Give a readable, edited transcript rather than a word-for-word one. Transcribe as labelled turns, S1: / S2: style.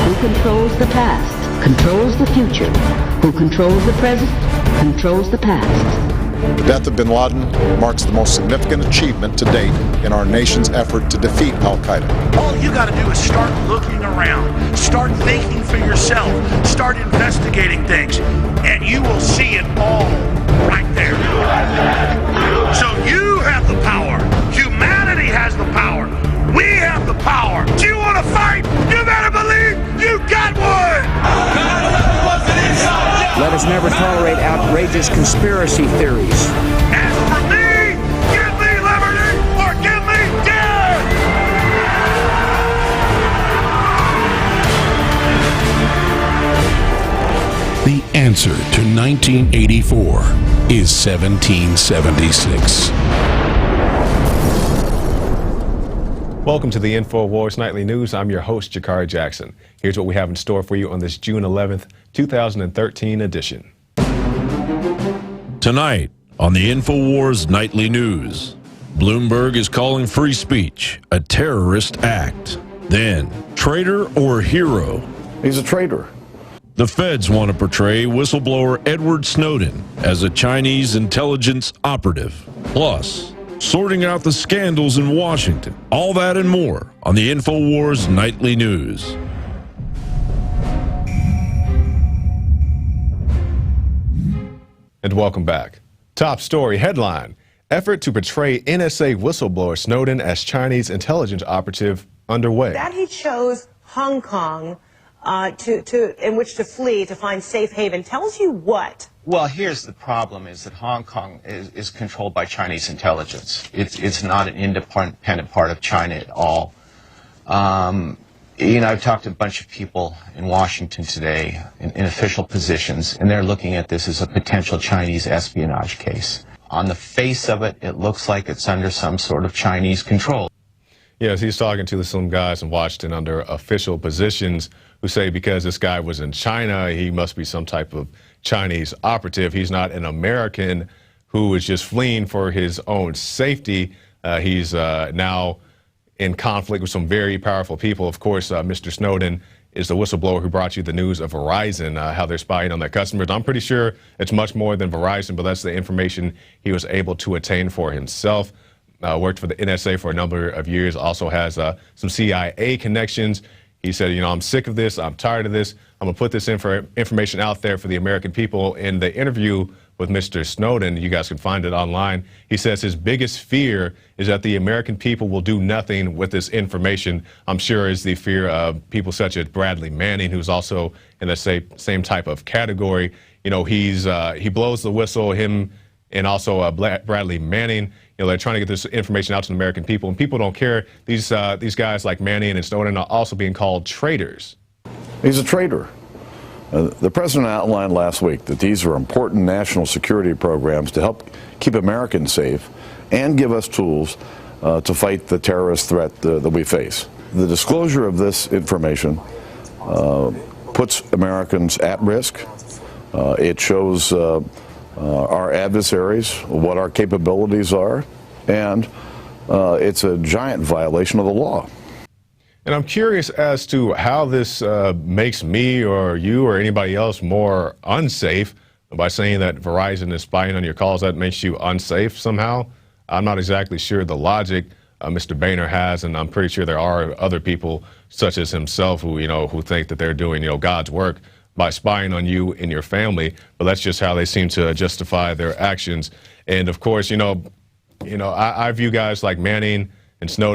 S1: Who controls the past, controls the future. Who controls the present, controls the past.
S2: The death of bin Laden marks the most significant achievement to date in our nation's effort to defeat al-Qaeda.
S3: All you got to do is start looking around, start thinking for yourself, start investigating things, and you will see it all right there. So you have the power. Humanity has the power. We have the power. Do you want to fight? You better believe you got one!
S4: Let us never tolerate outrageous conspiracy theories.
S3: As for me, give me liberty or give me death!
S5: The answer to 1984 is 1776.
S6: Welcome to the InfoWars Nightly News. I'm your host, Jakari Jackson. Here's what we have in store for you on this June 11th, 2013 edition.
S5: Tonight on the InfoWars Nightly News, Bloomberg is calling free speech a terrorist act. Then, traitor or hero?
S7: He's a traitor.
S5: The feds want to portray whistleblower Edward Snowden as a Chinese intelligence operative. Plus, sorting out the scandals in Washington. All that and more on the InfoWars Nightly News.
S6: And welcome back. Top story headline: effort to portray NSA whistleblower Snowden as Chinese intelligence operative underway.
S8: That he chose Hong Kong in which to flee to find safe haven tells you what?
S9: Well, here's the problem: is that Hong Kong is controlled by Chinese intelligence. It's not an independent part of China at all. You know, I've talked to a bunch of people in Washington today in official positions, and they're looking at this as a potential Chinese espionage case. On the face of it, it looks like it's under some sort of Chinese control.
S6: Yes, he's talking to some guys in Washington under official positions who say because this guy was in China, he must be some type of Chinese operative. He's not an American who is just fleeing for his own safety. He's now in conflict with some very powerful people. Of course, Mr. Snowden is the whistleblower who brought you the news of Verizon, how they're spying on their customers. I'm pretty sure it's much more than Verizon, but that's the information he was able to attain for himself. Worked for the NSA for a number of years, also has some CIA connections. He said, you know, I'm sick of this. I'm tired of this. I'm going to put this information out there for the American people. In the interview with Mr. Snowden, you guys can find it online, he says his biggest fear is that the American people will do nothing with this information. I'm sure is the fear of people such as Bradley Manning, who's also in the same type of category. You know, he blows the whistle, him and also Bradley Manning. You know, they're trying to get this information out to the American people, and people don't care. These guys like Manning and Snowden are also being called traitors.
S7: He's a traitor. The president outlined last week that these are important national security programs to help keep Americans safe and give us tools to fight the terrorist threat that we face. The disclosure of this information puts Americans at risk. It shows our adversaries what our capabilities are, and it's a giant violation of the law.
S6: And I'm curious as to how this makes me or you or anybody else more unsafe by saying that Verizon is spying on your calls. That makes you unsafe somehow. I'm not exactly sure the logic Mr. Boehner has, and I'm pretty sure there are other people such as himself who, you know, who think that they're doing, you know, God's work by spying on you and your family. But that's just how they seem to justify their actions. And of course, I view guys like Manning and Snowden